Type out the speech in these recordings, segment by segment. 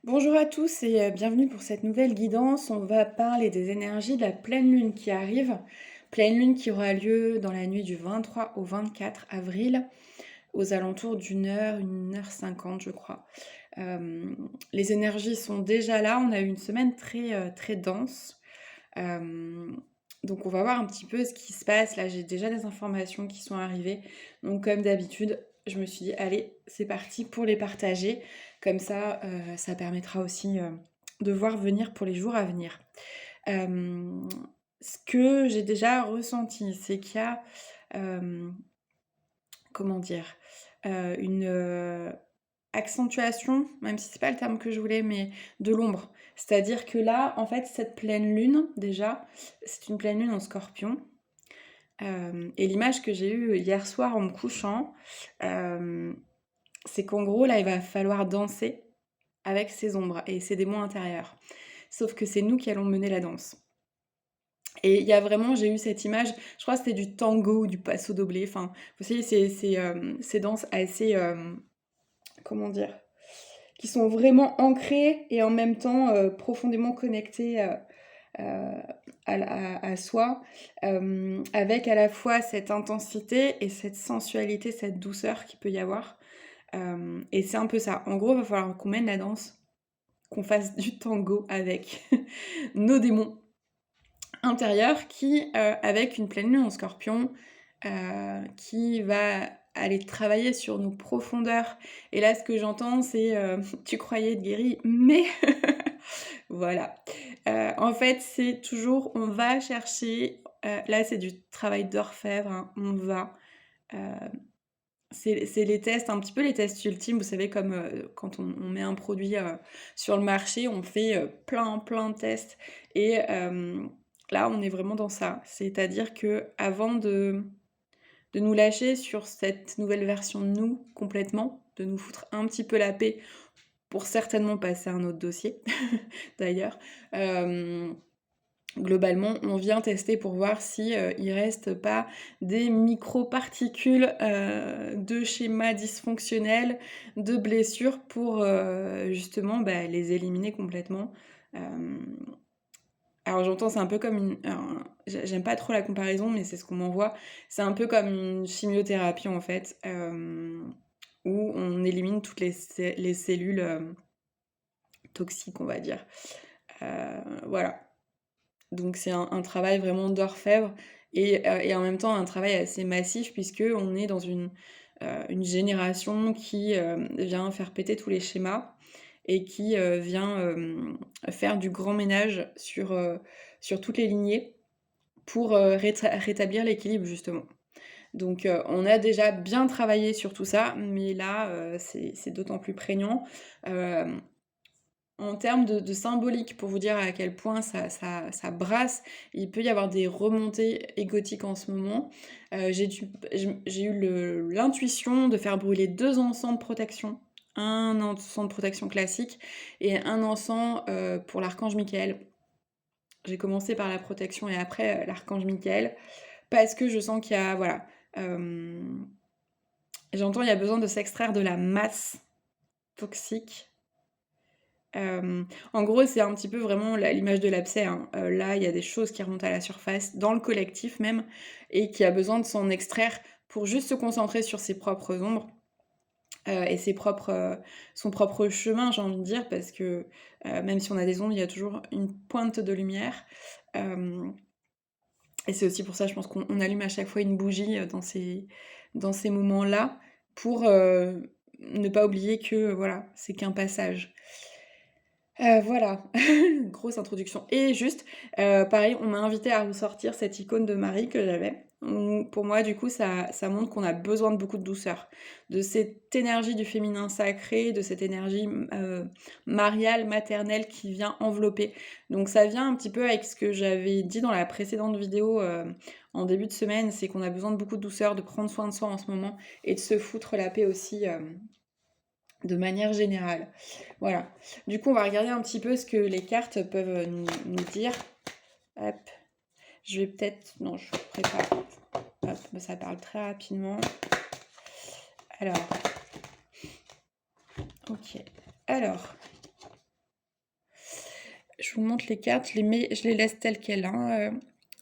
Bonjour à tous et bienvenue pour cette nouvelle guidance. On va parler des énergies de la pleine lune qui arrive. Pleine lune qui aura lieu dans la nuit du 23 au 24 avril, aux alentours d'une heure, 1h50 je crois. Les énergies sont déjà là, on a eu une semaine très dense. Donc on va voir un petit peu ce qui se passe. Là, j'ai déjà des informations qui sont arrivées. Donc comme d'habitude, je me suis dit: «Allez, c'est parti pour les partager». Comme ça permettra aussi, de voir venir pour les jours à venir. Hem, Ce que j'ai déjà ressenti, c'est qu'il y a, hem, comment dire? Une accentuation, même si c'est pas le terme que je voulais, mais de l'ombre. C'est-à-dire que là, en fait, cette pleine lune, déjà, c'est une pleine lune en Scorpion. Et l'image que j'ai eue hier soir en me couchant, hem, c'est qu'en gros, là, il va falloir danser avec ses ombres et ses démons intérieurs. Sauf que c'est nous qui allons mener la danse. Et il y a vraiment j'ai eu cette image, je crois que c'était du tango ou du paso doblé, enfin, vous savez, ces danses assez, comment dire? Qui sont vraiment ancrées et en même temps, profondément connectées, à soi, avec à la fois cette intensité et cette sensualité, cette douceur qu'il peut y avoir. Et c'est un peu ça. En gros, il va falloir qu'on mène la danse, qu'on fasse du tango avec nos démons intérieurs qui, avec une pleine lune en Scorpion, qui va aller travailler sur nos profondeurs. Et là, ce que j'entends, c'est, «Tu croyais être guéri, mais» voilà. En fait, c'est toujours on va chercher, là, c'est du travail d'orfèvre, hein, on va, heu, c'est les tests, un petit peu les tests ultimes, vous savez comme, quand on met un produit, sur le marché, on fait, plein de tests et là, on est vraiment dans ça. C'est-à-dire qu'avant de nous lâcher sur cette nouvelle version de nous complètement, de nous foutre un petit peu la paix pour certainement passer à un autre dossier d'ailleurs, hem globalement, on vient tester pour voir si, il reste pas des microparticules, de schémas dysfonctionnels, de blessures pour, justement, bah, les éliminer complètement. Hem, alors j'entends, c'est un peu comme j'aime pas trop la comparaison, mais c'est ce qu'on m'envoie. C'est un peu comme une chimiothérapie, en fait, où on élimine toutes les cellules, toxiques, on va dire. Voilà. Donc c'est un travail vraiment d'orfèvre et en même temps un travail assez massif puisqu'on est dans une génération qui, vient faire péter tous les schémas et qui, vient, faire du grand ménage sur toutes les lignées pour, rétablir l'équilibre justement. Donc on a déjà bien travaillé sur tout ça, mais là, c'est d'autant plus prégnant. Hem En termes de symbolique, pour vous dire à quel point ça brasse, il peut y avoir des remontées égotiques en ce moment. J'ai eu l'intuition de faire brûler 2 encens de protection. Un encens de protection classique et un encens, pour l'archange Michael. J'ai commencé par la protection et après, l'archange Michael, parce que je sens qu'il y a voilà, hem, j'entends il y a besoin de s'extraire de la masse toxique. En gros, c'est un petit peu vraiment l'image de l'abcès, hein. Là, il y a des choses qui remontent à la surface, dans le collectif même, et qui a besoin de s'en extraire pour juste se concentrer sur ses propres ombres, et son propre chemin, j'ai envie de dire, parce que, même si on a des ombres, il y a toujours une pointe de lumière. Hem Et c'est aussi pour ça, je pense qu'on allume à chaque fois une bougie, dans ces moments-là, pour, ne pas oublier que, voilà, c'est qu'un passage. Voilà, grosse introduction et juste, pareil, on m'a invitée à ressortir cette icône de Marie que j'avais. Pour moi, du coup, ça montre qu'on a besoin de beaucoup de douceur, de cette énergie du féminin sacré, de cette énergie, mariale, maternelle qui vient envelopper. Donc ça vient un petit peu avec ce que j'avais dit dans la précédente vidéo, en début de semaine, c'est qu'on a besoin de beaucoup de douceur, de prendre soin de soi en ce moment et de se foutre la paix aussi, de manière générale. Voilà. Du coup, on va regarder un petit peu ce que les cartes peuvent nous dire. Hop. Je vais peut-être... Non, je prépare. Hop, ça parle très rapidement. Alors, ok. Alors, je vous montre les cartes, je les laisse telles quelles, hein,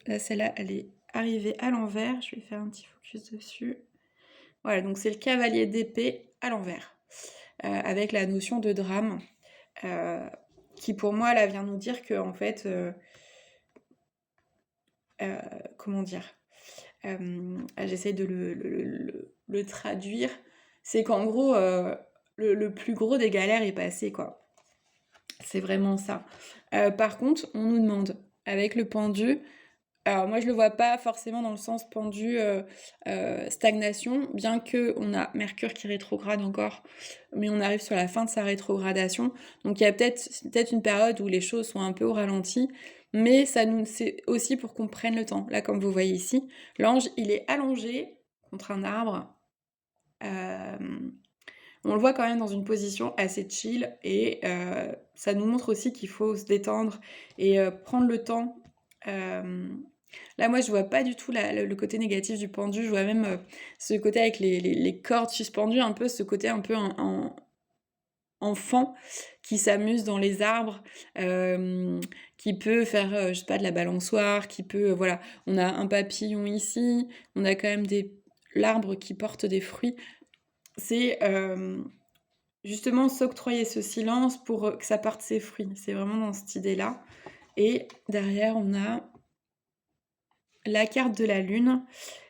là, celle-là, elle est arrivée à l'envers. Je vais faire un petit focus dessus. Voilà, donc c'est le cavalier d'épée à l'envers, avec la notion de drame, heu, qui pour moi, là, vient nous dire qu'en fait, heu, comment dire? J'essaie de le traduire. C'est qu'en gros, le plus gros des galères est passé, quoi. C'est vraiment ça. Par contre, on nous demande, avec le pendu, alors moi je le vois pas forcément dans le sens pendu, stagnation, bien qu'on a Mercure qui rétrograde encore, mais on arrive sur la fin de sa rétrogradation. Donc il y a peut-être une période où les choses sont un peu au ralenti, mais c'est aussi pour qu'on prenne le temps. Là, comme vous voyez ici, l'ange, il est allongé contre un arbre. Hem, on le voit quand même dans une position assez chill et ça nous montre aussi qu'il faut se détendre et prendre le temps. Hem, Là, moi, je vois pas du tout le côté négatif du pendu. Je vois même, ce côté avec les cordes suspendues, un peu ce côté un peu en enfant qui s'amuse dans les arbres, hem, qui peut faire, je sais pas, de la balançoire, qui peut, voilà. On a un papillon ici, on a quand même l'arbre qui porte des fruits. C'est, justement s'octroyer ce silence pour, que ça porte ses fruits. C'est vraiment dans cette idée-là et derrière, on a la carte de la lune,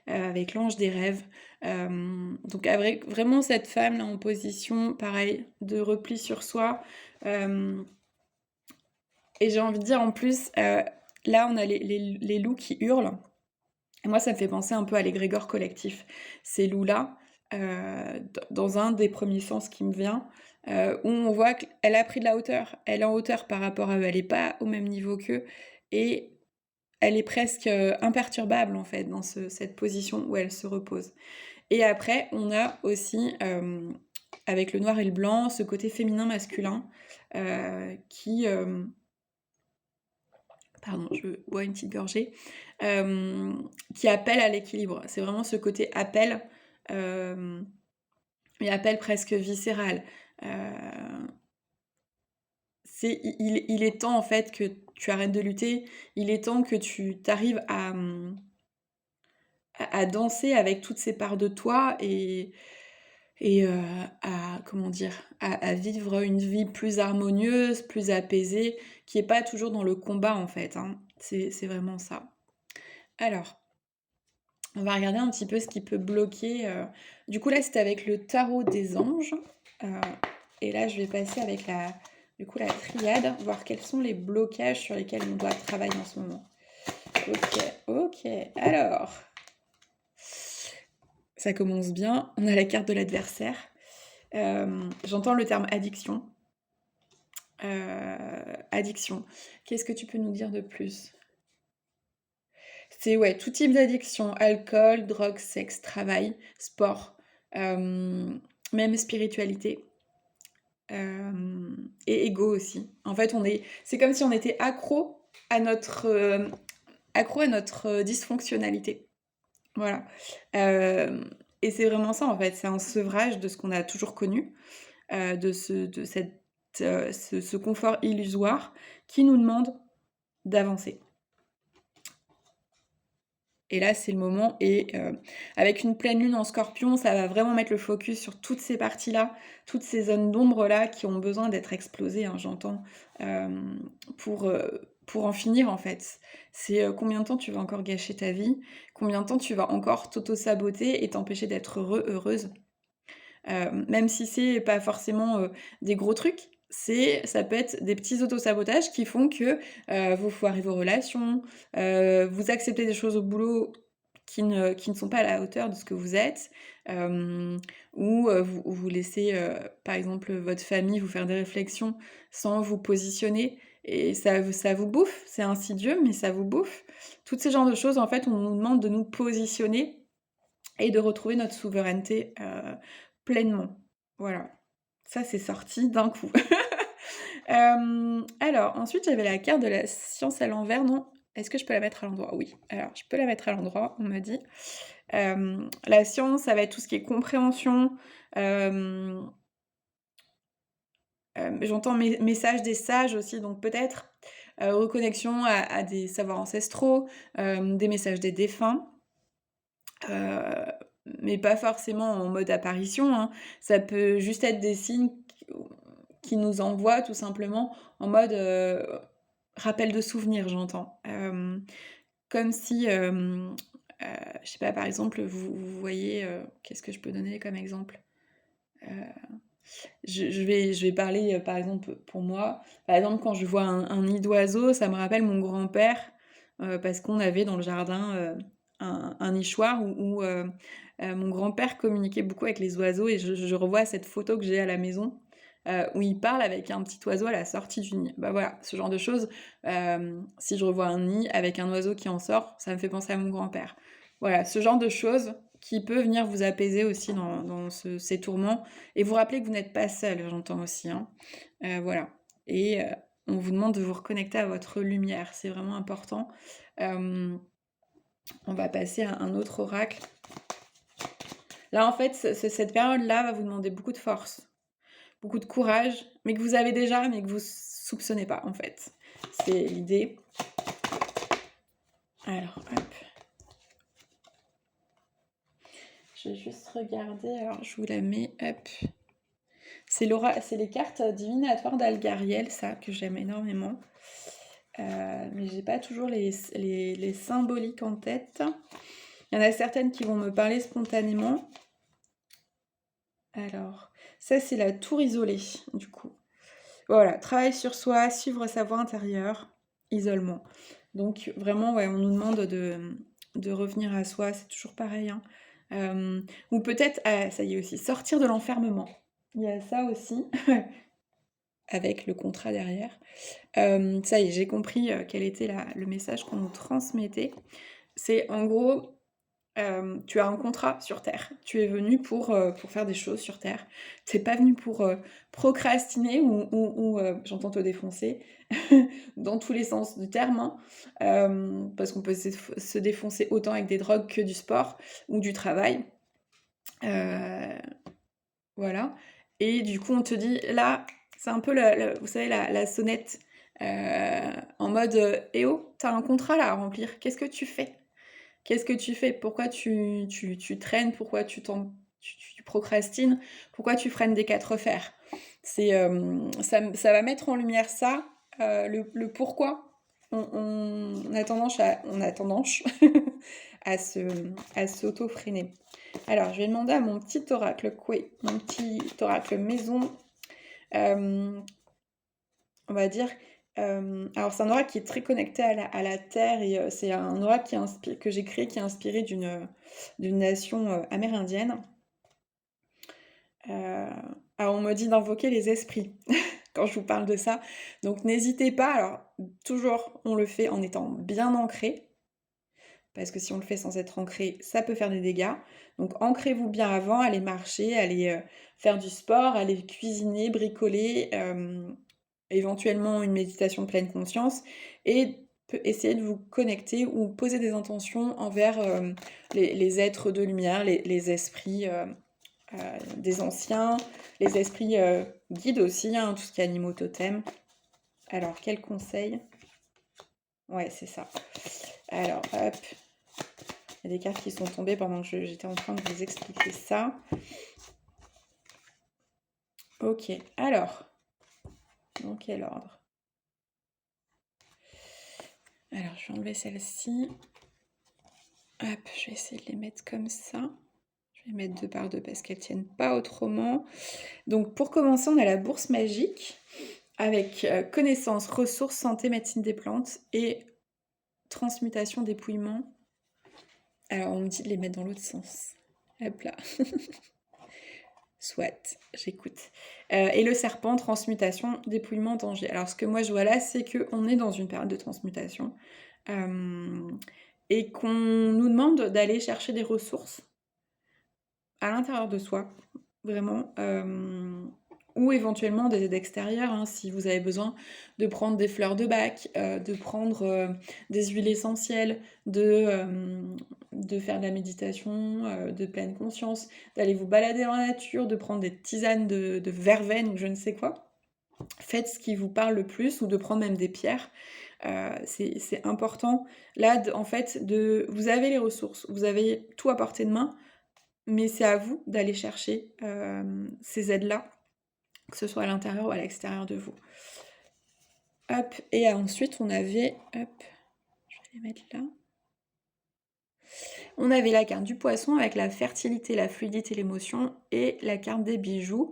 avec l'ange des rêves. Donc avec vraiment cette femme là en position, pareil, de repli sur soi. Hem Et j'ai envie de dire en plus, là on a les loups qui hurlent et moi ça me fait penser un peu à l'égrégore collectif. Ces loups-là, dans un des premiers sens qui me vient, où on voit qu'elle a pris de la hauteur. Elle est en hauteur par rapport à eux, elle est pas au même niveau qu'eux et elle est presque, imperturbable en fait dans cette position où elle se repose. Et après on a aussi, avec le noir et le blanc, ce côté féminin-masculin, qui, pardon, je bois une petite gorgée, qui appelle à l'équilibre. C'est vraiment ce côté appel, hem, et appel presque viscéral. Heu, il est temps en fait que tu arrêtes de lutter, il est temps que tu arrives à danser avec toutes ces parts de toi et à comment dire? À vivre une vie plus harmonieuse, plus apaisée, qui est pas toujours dans le combat en fait, hein. C'est vraiment ça. Alors, on va regarder un petit peu ce qui peut bloquer, du coup là, c'était avec le tarot des anges, heu et là, je vais passer avec la triade, voir quels sont les blocages sur lesquels on doit travailler en ce moment. OK, OK, alors, ça commence bien. On a la carte de l'adversaire. J'entends le terme addiction. Addiction. Qu'est-ce que tu peux nous dire de plus? C'est ouais, tout type d'addiction, alcool, drogue, sexe, travail, sport, même spiritualité, et ego aussi. En fait, c'est comme si on était accro à notre, dysfonctionnalité. Voilà, hem et c'est vraiment ça, en fait, c'est un sevrage de ce qu'on a toujours connu, de ce confort illusoire qui nous demande d'avancer. Et là, c'est le moment et avec une pleine lune en Scorpion, ça va vraiment mettre le focus sur toutes ces parties-là, toutes ces zones d'ombre-là qui ont besoin d'être explosées, hein, j'entends, pour en finir, en fait. C'est, combien de temps tu vas encore gâcher ta vie? Combien de temps tu vas encore t'auto-saboter et t'empêcher d'être heureux, heureuse? Même si c'est pas forcément, des gros trucs, ça peut être des petits autosabotages qui font que, vous foirez vos relations, vous acceptez des choses au boulot qui ne sont pas à la hauteur de ce que vous êtes, hem, ou, vous laissez, par exemple, votre famille vous faire des réflexions sans vous positionner et ça vous bouffe. C'est insidieux, mais ça vous bouffe. Toutes ces genres de choses, en fait, on nous demande de nous positionner et de retrouver notre souveraineté, pleinement. Voilà. Ça, c'est sorti d'un coup. Alors ensuite, j'avais la carte de la science à l'envers, non? Est-ce que je peux la mettre à l'endroit? Oui. Alors je peux la mettre à l'endroit, on m'a dit. La science, ça va être tout ce qui est compréhension, j'entends message des sages aussi, donc peut-être, reconnexion à des savoirs ancestraux, des messages des défunts, heu, mais pas forcément en mode apparition, hein. Ça peut juste être des signes qui nous envoient tout simplement en mode, rappel de souvenirs, j'entends. Comme si, je sais pas, par exemple, vous voyez, qu'est-ce que je peux donner comme exemple? Heu, je vais parler, par exemple, pour moi. Par exemple, quand je vois un nid d'oiseaux, ça me rappelle mon grand-père, parce qu'on avait dans le jardin, un nichoir où mon grand-père communiquait beaucoup avec les oiseaux et je revois cette photo que j'ai à la maison, où il parle avec un petit oiseau à la sortie du nid. Bah, voilà, ce genre de choses, si je revois un nid avec un oiseau qui en sort, ça me fait penser à mon grand-père. Voilà, ce genre de choses qui peut venir vous apaiser aussi dans ces tourments et vous rappeler que vous n'êtes pas seul, j'entends aussi, hein. Voilà et on vous demande de vous reconnecter à votre lumière, c'est vraiment important. Hem, on va passer à un autre oracle. Là, en fait, cette période-là va vous demander beaucoup de force, beaucoup de courage, mais que vous avez déjà, mais que vous soupçonnez pas, en fait. C'est l'idée. Alors, hop. Je vais juste regarder, alors je vous la mets, hop. C'est les cartes divinatoires d'Algariel, ça, que j'aime énormément. Mais j'ai pas toujours les symboliques en tête. Il y en a certaines qui vont me parler spontanément. Alors, ça c'est la tour isolée, du coup. Voilà, travail sur soi, suivre sa voie intérieure, isolement. Donc vraiment, ouais, on nous demande de revenir à soi, c'est toujours pareil, hein. Ou peut-être, ah, ça y est aussi, sortir de l'enfermement. Il y a ça aussi, avec le contrat derrière. Ça y est, j'ai compris, quel était le message qu'on nous transmettait. C'est en gros, tu as un contrat sur terre. Tu es venu pour faire des choses sur terre. Tu es pas venu pour, procrastiner ou j'entends te défoncer, dans tous les sens du terme, hein. Parce qu'on peut se défoncer autant avec des drogues que du sport ou du travail. Heu, voilà et du coup, on te dit là, c'est un peu vous savez la sonnette, en mode, «Eh oh, tu as un contrat là à remplir, qu'est-ce que tu fais?» Qu'est-ce que tu fais? Pourquoi tu traînes? Pourquoi tu procrastines? Pourquoi tu freines des 4 fers? C'est, ça va mettre en lumière ça, le pourquoi on a tendance à s'auto-freiner. Alors, je vais demander à mon petit oracle Koué, mon petit oracle maison, hem, on va dire, alors c'est un oracle qui est très connecté à la terre et c'est un oracle que j'ai créé qui est inspiré d'une nation, amérindienne. Heu, alors on me dit d'invoquer les esprits quand je vous parle de ça, donc n'hésitez pas. Alors toujours, on le fait en étant bien ancré, parce que si on le fait sans être ancré, ça peut faire des dégâts. Donc ancrez-vous bien avant, allez marcher, allez, faire du sport, allez cuisiner, bricoler, éventuellement une méditation de pleine conscience et essayer de vous connecter ou poser des intentions envers, les êtres de lumière, les esprits, des anciens, les esprits, guides aussi, hein, tout ce qui est animaux totems. Alors quel conseil? Ouais, c'est ça. Alors hop, il y a des cartes qui sont tombées pendant que j'étais en train de vous expliquer ça. OK, alors, dans quel ordre? Alors je vais enlever celle-ci. Hop, je vais essayer de les mettre comme ça. Je vais mettre 2 par 2 parce qu'elles tiennent pas autrement. Donc pour commencer, on a la bourse magique avec, connaissances, ressources, santé, médecine des plantes et transmutation, dépouillement. Alors on me dit de les mettre dans l'autre sens. Hop là. Soit, j'écoute. Et le serpent, transmutation, dépouillement, danger. Alors ce que moi je vois là, c'est qu'on est dans une période de transmutation, hem et qu'on nous demande d'aller chercher des ressources à l'intérieur de soi, vraiment, ou éventuellement des aides extérieures, hein, si vous avez besoin de prendre des fleurs de bac, de prendre, des huiles essentielles, de faire de la méditation, de pleine conscience, d'aller vous balader dans la nature, de prendre des tisanes de verveine ou je ne sais quoi. faites ce qui vous parle le plus ou de prendre même des pierres. C'est important là en fait vous avez les ressources, vous avez tout à portée de main, mais c'est à vous d'aller chercher, ces aides-là, que ce soit à l'intérieur ou à l'extérieur de vous. Hop, et ensuite on avait, hop, je vais les mettre là. On avait la carte du poisson avec la fertilité, la fluidité, l'émotion, et la carte des bijoux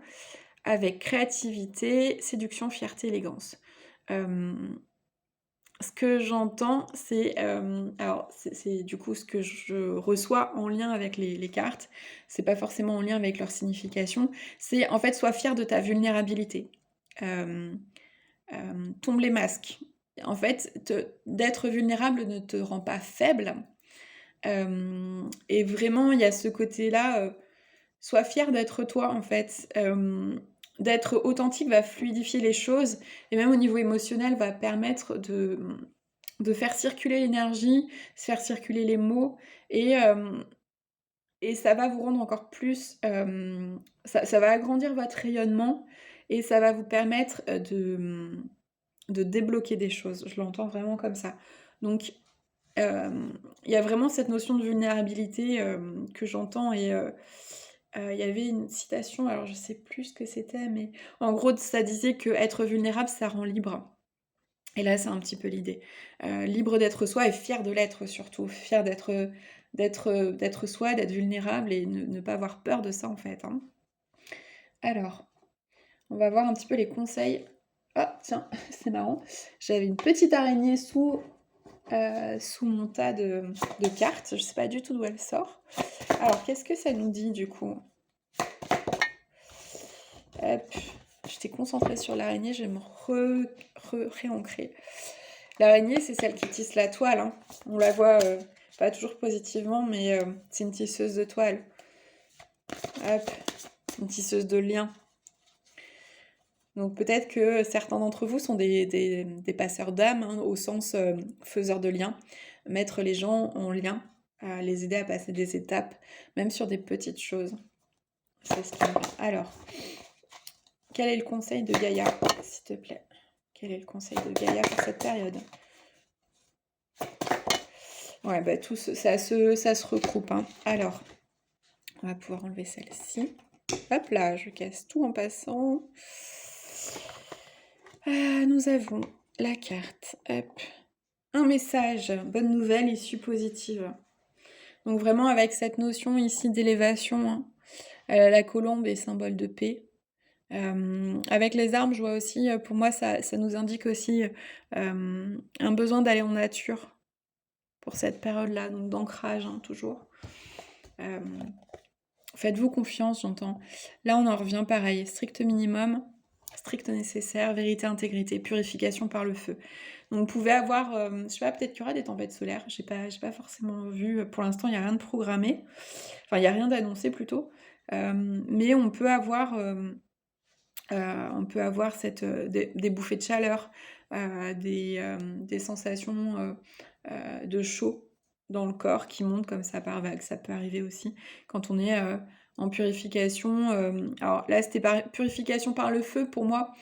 avec créativité, séduction, fierté, élégance. Ce que j'entends, c'est, alors c'est du coup ce que je reçois en lien avec les cartes, c'est pas forcément en lien avec leur signification. C'est en fait, sois fier de ta vulnérabilité. Hem, tombe les masques. En fait, d'être vulnérable ne te rend pas faible, et vraiment il y a ce côté-là, sois fier d'être toi en fait. D'être authentique va fluidifier les choses et même au niveau émotionnel va permettre de faire circuler l'énergie, faire circuler les mots et ça va vous rendre encore plus, ça va agrandir votre rayonnement et ça va vous permettre, de débloquer des choses. Je l'entends vraiment comme ça. Donc, il y a vraiment cette notion de vulnérabilité, que j'entends et il y avait une citation, alors je sais plus ce que c'était, mais en gros, ça disait qu'être vulnérable, ça rend libre. Et là, c'est un petit peu l'idée. Libre d'être soi et fier de l'être surtout. Fier d'être soi, d'être vulnérable et ne pas avoir peur de ça, en fait, hein. Alors, on va voir un petit peu les conseils. Ah tiens, c'est marrant, j'avais une petite araignée sous mon tas de cartes. Je sais pas du tout d'où elle sort. Alors, qu'est-ce que ça nous dit, du coup? Hop, j'étais concentrée sur l'araignée, je vais me réancrer. L'araignée, c'est celle qui tisse la toile, hein. On la voit pas toujours positivement, mais c'est une tisseuse de toile. Hop, une tisseuse de liens. Donc peut-être que certains d'entre vous sont des passeurs d'âme, hein, au sens faiseur de liens. Mettre les gens en lien, les aider à passer des étapes, même sur des petites choses. C'est ce qui me vient. Alors, quel est le conseil de Gaïa, s'il te plaît? Quel est le conseil de Gaïa pour cette période? Ouais, bah tout ça se regroupe, hein. Alors, on va pouvoir enlever celle-ci. Hop là, je casse tout en passant. Nous avons la carte. Hop. Un message, bonne nouvelle, issue positive. Donc vraiment avec cette notion ici d'élévation, hein. La colombe est symbole de paix. Avec les arbres, je vois aussi, pour moi, ça nous indique aussi un besoin d'aller en nature pour cette période-là, donc d'ancrage, hein, toujours. Faites-vous confiance, j'entends. Là, on en revient pareil, strict minimum, strict nécessaire, vérité, intégrité, purification par le feu. Donc vous pouvez avoir, je sais pas, peut-être qu'il y aura des tempêtes solaires, j'ai pas forcément vu, pour l'instant, il y a rien de programmé. Enfin, il y a rien d'annoncé plutôt. Mais on peut avoir cette, des bouffées de chaleur, des sensations de chaud dans le corps qui montent comme ça par vagues. Ça peut arriver aussi quand on est en purification. Alors là, c'était purification par le feu. Pour moi,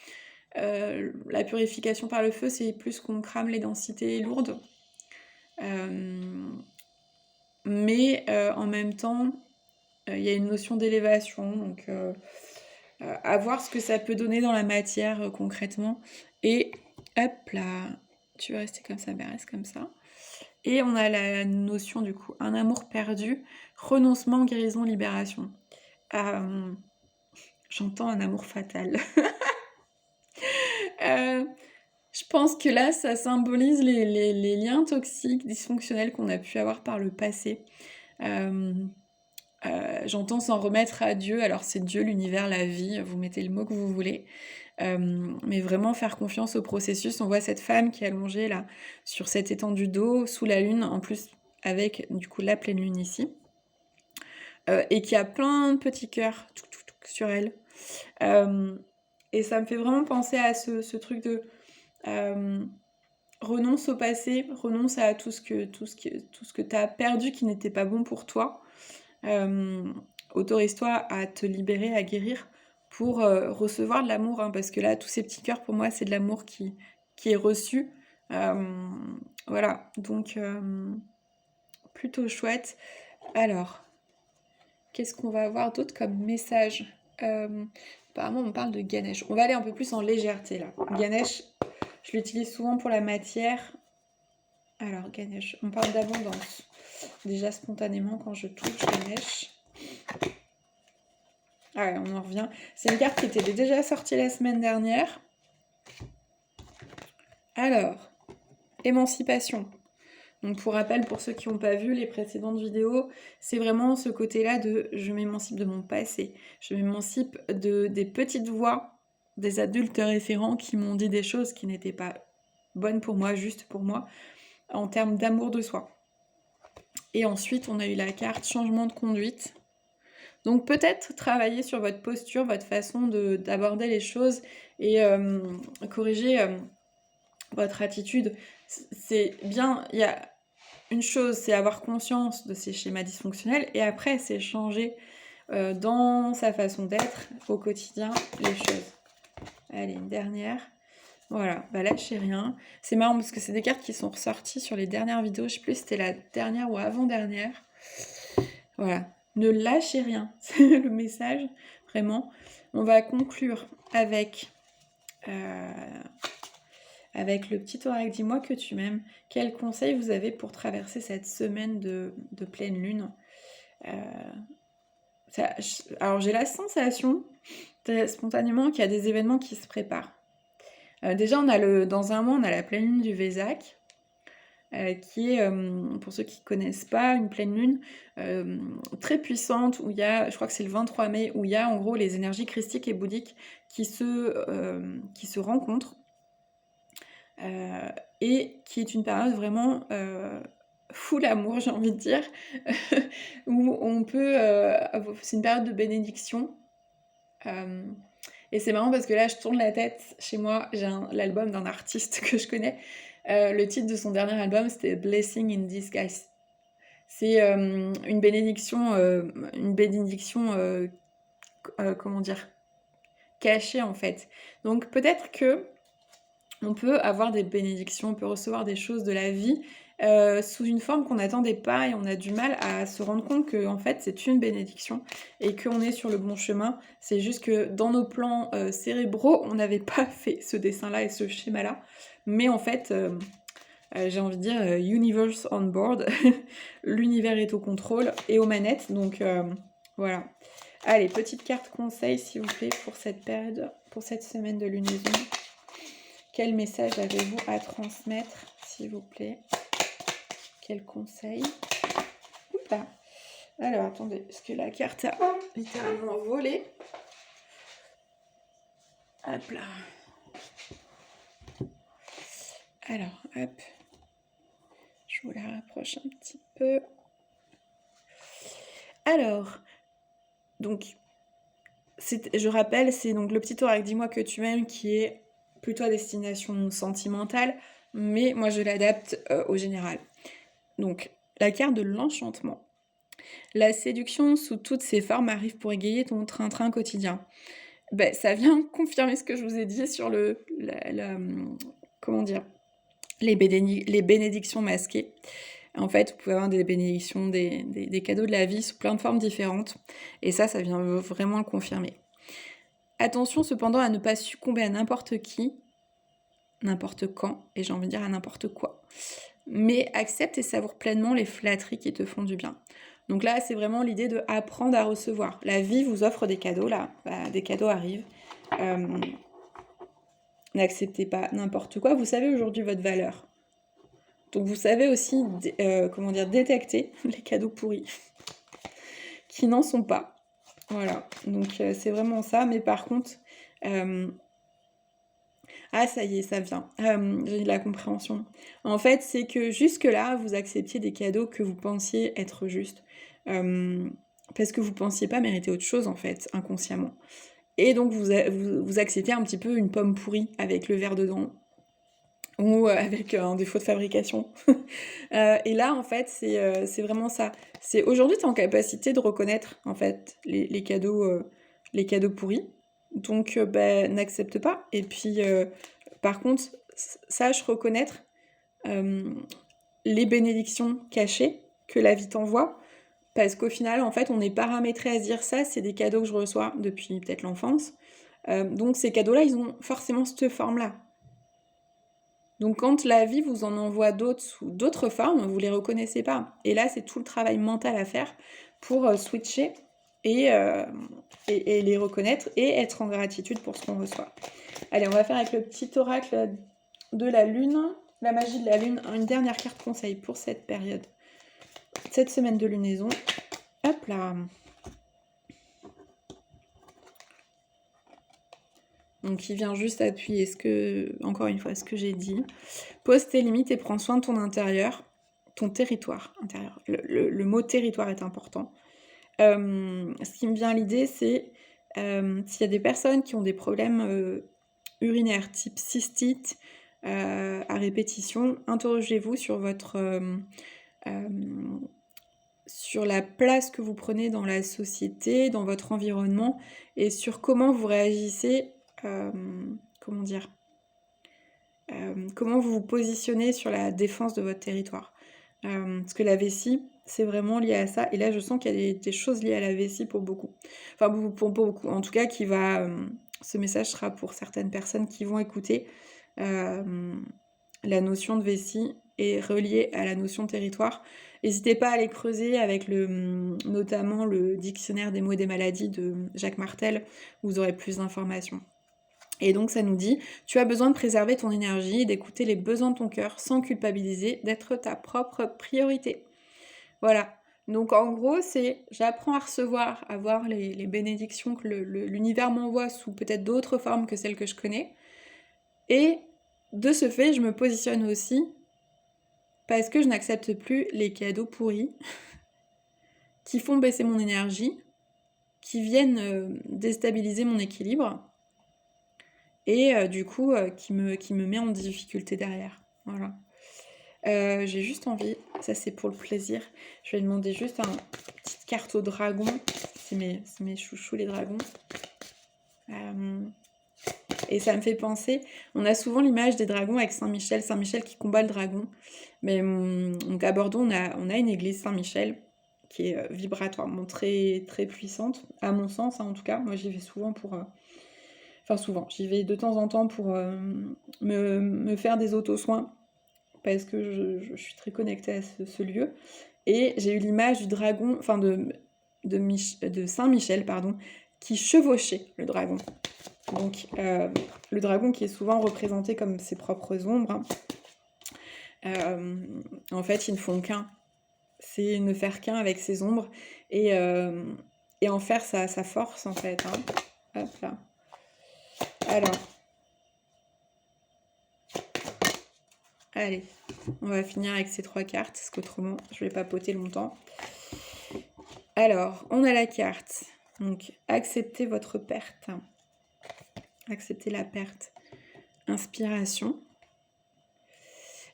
la purification par le feu, c'est plus qu'on crame les densités lourdes. Mais en même temps, il y a une notion d'élévation. Donc à voir ce que ça peut donner dans la matière concrètement. Et hop là, tu veux rester comme ça, ben reste comme ça. Et on a la notion du coup, un amour perdu, renoncement, guérison, libération. J'entends un amour fatal. Je pense que là, ça symbolise les liens toxiques, dysfonctionnels qu'on a pu avoir par le passé. J'entends s'en remettre à Dieu, alors c'est Dieu, l'univers, la vie, vous mettez le mot que vous voulez. Mais vraiment faire confiance au processus. On voit cette femme qui est allongée là, sur cette étendue d'eau, sous la lune, en plus avec du coup la pleine lune ici. Et qui a plein de petits cœurs sur elle. Et ça me fait vraiment penser à ce truc de renonce au passé, renonce à tout ce que tu as perdu qui n'était pas bon pour toi. Autorise-toi à te libérer, à guérir pour recevoir de l'amour, hein, parce que là, tous ces petits cœurs, pour moi, c'est de l'amour qui est reçu. Voilà, donc plutôt chouette. Alors, qu'est-ce qu'on va avoir d'autre comme message? Apparemment, on parle de Ganesh. On va aller un peu plus en légèreté, là. Ganesh, je l'utilise souvent pour la matière. Alors, Ganesh, on parle d'abondance. Déjà, spontanément, quand je touche Ganesh... Ah ouais, on en revient. C'est une carte qui était déjà sortie la semaine dernière. Alors, émancipation. Donc pour rappel, pour ceux qui n'ont pas vu les précédentes vidéos, c'est vraiment ce côté-là de je m'émancipe de mon passé. Je m'émancipe des petites voix des adultes référents qui m'ont dit des choses qui n'étaient pas bonnes pour moi, juste pour moi, en termes d'amour de soi. Et ensuite, on a eu la carte changement de conduite. Donc peut-être travailler sur votre posture, votre façon d'aborder les choses et corriger votre attitude. C'est bien, il y a une chose, c'est avoir conscience de ces schémas dysfonctionnels et après, c'est changer dans sa façon d'être au quotidien les choses. Allez, une dernière. Voilà, bah lâchez rien. C'est marrant parce que c'est des cartes qui sont ressorties sur les dernières vidéos. Je sais plus si c'était la dernière ou avant-dernière. Voilà, ne lâchez rien, c'est le message, vraiment. On va conclure avec le petit oracle. Dis-moi que tu m'aimes. Quels conseils vous avez pour traverser cette semaine de pleine lune? Alors j'ai la sensation, spontanément, qu'il y a des événements qui se préparent. Déjà, dans un mois, on a la pleine lune du Vésac. Qui est, pour ceux qui ne connaissent pas, une pleine lune très puissante, où il y a, je crois que c'est le 23 mai, où il y a en gros les énergies christiques et bouddhiques qui se rencontrent, et qui est une période vraiment full amour, j'ai envie de dire, où on peut... c'est une période de bénédiction. Et c'est marrant parce que là, je tourne la tête chez moi, j'ai l'album d'un artiste que je connais. Le titre de son dernier album, c'était Blessing in Disguise. C'est une bénédiction, comment dire, cachée en fait. Donc peut-être que on peut avoir des bénédictions, on peut recevoir des choses de la vie sous une forme qu'on n'attendait pas et on a du mal à se rendre compte que en fait c'est une bénédiction et qu'on est sur le bon chemin. C'est juste que dans nos plans cérébraux, on n'avait pas fait ce dessin-là et ce schéma-là. Mais en fait, j'ai envie de dire universe on board, l'univers est au contrôle et aux manettes, donc voilà. Allez, petite carte conseil s'il vous plaît pour cette période, pour cette semaine de lunaison. Quel message avez-vous à transmettre, s'il vous plaît? Quel conseil? Oupa. Alors, attendez, parce que la carte a littéralement volé. Hop là. Alors, hop. Je vous la rapproche un petit peu. Alors, donc, je rappelle, c'est donc le petit oracle Dis-moi que tu m'aimes qui est plutôt à destination sentimentale, mais moi je l'adapte au général. Donc, la carte de l'enchantement. La séduction sous toutes ses formes arrive pour égayer ton train-train quotidien. Ben, ça vient confirmer ce que je vous ai dit sur comment dire, les bénédictions masquées. En fait, vous pouvez avoir des bénédictions, des cadeaux de la vie sous plein de formes différentes. Et ça vient vraiment le confirmer. Attention cependant à ne pas succomber à n'importe qui, n'importe quand, et j'ai envie de dire à n'importe quoi. Mais accepte et savoure pleinement les flatteries qui te font du bien. Donc là, c'est vraiment l'idée de apprendre à recevoir. La vie vous offre des cadeaux, là. Des cadeaux arrivent. N'acceptez pas n'importe quoi. Vous savez aujourd'hui votre valeur. Donc vous savez aussi, détecter les cadeaux pourris qui n'en sont pas. Voilà, donc c'est vraiment ça. Mais par contre, ça y est, ça vient. J'ai de la compréhension. En fait, c'est que jusque-là, vous acceptiez des cadeaux que vous pensiez être justes. Parce que vous pensiez pas mériter autre chose, en fait, inconsciemment. Et donc, vous acceptez un petit peu une pomme pourrie avec le verre dedans. Ou avec un défaut de fabrication. Et là, en fait, c'est vraiment ça. C'est aujourd'hui, tu es en capacité de reconnaître, en fait, les cadeaux pourris. Donc n'accepte pas et puis, par contre, sache reconnaître, les bénédictions cachées que la vie t'envoie. Parce qu'au final, en fait, on est paramétré à se dire: «Ça, c'est des cadeaux que je reçois depuis peut-être l'enfance». Donc ces cadeaux-là, ils ont forcément cette forme-là. Donc quand la vie vous en envoie d'autres sous d'autres formes, vous les reconnaissez pas. Et là, c'est tout le travail mental à faire pour, switcher et les reconnaître et être en gratitude pour ce qu'on reçoit. Allez, on va faire avec le petit oracle de la lune, la magie de la lune, une dernière carte conseil pour cette période, cette semaine de lunaison. Hop là. Donc il vient juste appuyer encore une fois, ce que j'ai dit. Pose tes limites et prends soin de ton intérieur, ton territoire intérieur. Le mot territoire est important. Ce qui me vient à l'idée, c'est s'il y a des personnes qui ont des problèmes urinaires, type cystite, à répétition, interrogez-vous sur sur la place que vous prenez dans la société, dans votre environnement, et sur comment vous réagissez, comment dire? Comment vous vous positionnez sur la défense de votre territoire. Parce que la vessie, c'est vraiment lié à ça et là, je sens qu'il y a des choses liées à la vessie pour beaucoup. Enfin, pour beaucoup. En tout cas, ce message sera pour certaines personnes qui vont écouter. La notion de vessie est reliée à la notion de territoire. N'hésitez pas à aller creuser avec notamment le dictionnaire des mots et des maladies de Jacques Martel, vous aurez plus d'informations. Et donc ça nous dit, tu as besoin de préserver ton énergie et d'écouter les besoins de ton cœur sans culpabiliser, d'être ta propre priorité. Voilà. Donc en gros, c'est j'apprends à recevoir, à voir les bénédictions que l'univers m'envoie sous peut-être d'autres formes que celles que je connais. Et de ce fait, je me positionne aussi parce que je n'accepte plus les cadeaux pourris qui font baisser mon énergie, qui viennent déstabiliser mon équilibre et du coup qui me met en difficulté derrière. Voilà. J'ai juste envie, ça c'est pour le plaisir, je vais demander juste une petite carte au dragon. C'est mes chouchous les dragons. Et ça me fait penser, on a souvent l'image des dragons avec Saint-Michel qui combat le dragon. Mais donc à Bordeaux, on a une église Saint-Michel qui est vibratoirement très, très puissante, à mon sens en tout cas. Moi j'y vais souvent enfin souvent, j'y vais de temps en temps pour me faire des auto-soins parce que je suis très connectée à ce lieu. Et j'ai eu l'image du dragon, enfin de Saint-Michel, pardon, qui chevauchait le dragon. Donc le dragon qui est souvent représenté comme ses propres ombres, en fait ils ne font qu'un. C'est ne faire qu'un avec ses ombres et en faire sa force en fait. Hop là. Alors. Allez, on va finir avec ces 3 cartes, parce qu'autrement, je vais papoter longtemps. Alors, on a la carte. Donc, acceptez votre perte. Acceptez la perte. Inspiration.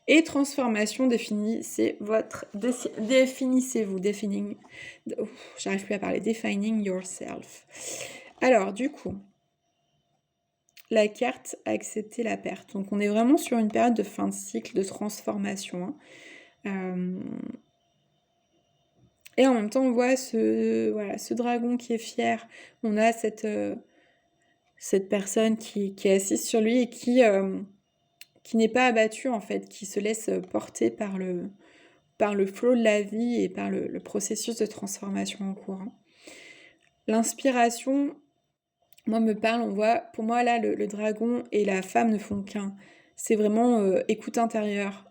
Et transformation, définissez-vous. J'arrive plus à parler. Defining yourself. Alors, du coup, la carte accepter la perte. Donc, on est vraiment sur une période de fin de cycle, de transformation. Et en même temps, on voit ce dragon qui est fier. On a cette personne qui est assise sur lui et qui n'est pas abattue, en fait, qui se laisse porter par le flot de la vie et par le processus de transformation en cours. L'inspiration, moi, me parle, on voit, pour moi, là, le dragon et la femme ne font qu'un. C'est vraiment écoute intérieure.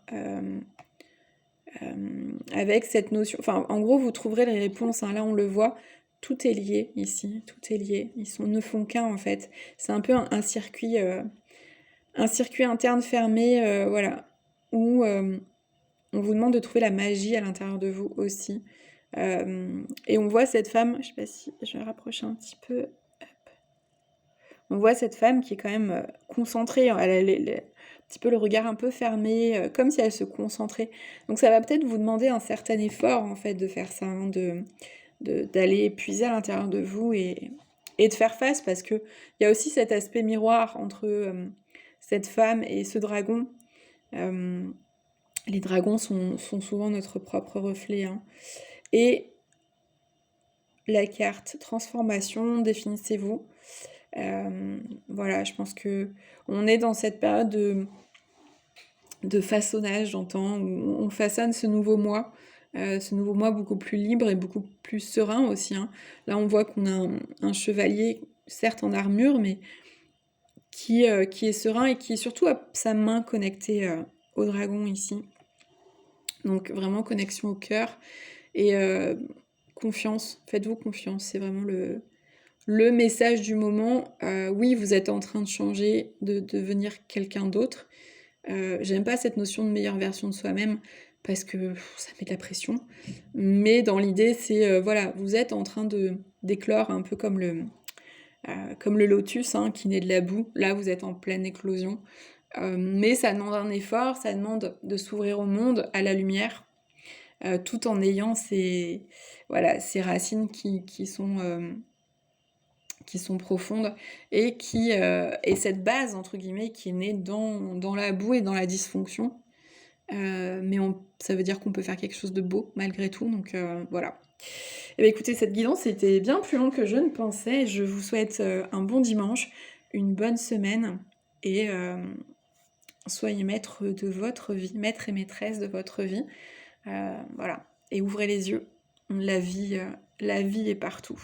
Avec cette notion, enfin en gros vous trouverez les réponses, là on le voit, tout est lié ici, tout est lié, ne font qu'un en fait, c'est un peu un circuit interne fermé, voilà, où on vous demande de trouver la magie à l'intérieur de vous aussi, et on voit cette femme, je sais pas si je vais rapprocher un petit peu, on voit cette femme qui est quand même concentrée, elle a un petit peu le regard un peu fermé, comme si elle se concentrait. Donc ça va peut-être vous demander un certain effort en fait de faire ça, d'aller puiser à l'intérieur de vous et et de faire face parce qu'il y a aussi cet aspect miroir entre, cette femme et ce dragon. Hem, les dragons sont souvent notre propre reflet, hein, et la carte transformation, définissez-vous. Voilà, je pense qu'on est dans cette période de façonnage, j'entends, où on façonne ce nouveau moi beaucoup plus libre et beaucoup plus serein aussi, hein. Là, on voit qu'on a un chevalier, certes en armure, mais qui est serein et qui surtout a sa main connectée au dragon ici. Donc vraiment connexion au cœur et confiance, faites-vous confiance, c'est vraiment le message du moment. Oui, vous êtes en train de changer, de devenir quelqu'un d'autre. J'aime pas cette notion de meilleure version de soi-même parce que ça met de la pression. Mais dans l'idée, c'est voilà, vous êtes en train d'éclore un peu comme le lotus hein, qui naît de la boue. Là, vous êtes en pleine éclosion. Mais ça demande un effort, ça demande de s'ouvrir au monde, à la lumière, tout en ayant voilà, ces racines qui sont profondes et cette base, entre guillemets, qui est née dans la boue et dans la dysfonction. Mais ça veut dire qu'on peut faire quelque chose de beau malgré tout, donc voilà. Et bien écoutez, cette guidance était bien plus longue que je ne pensais. Je vous souhaite un bon dimanche, une bonne semaine et soyez maître de votre vie, maître et maîtresse de votre vie. Voilà. Et ouvrez les yeux. La vie est partout.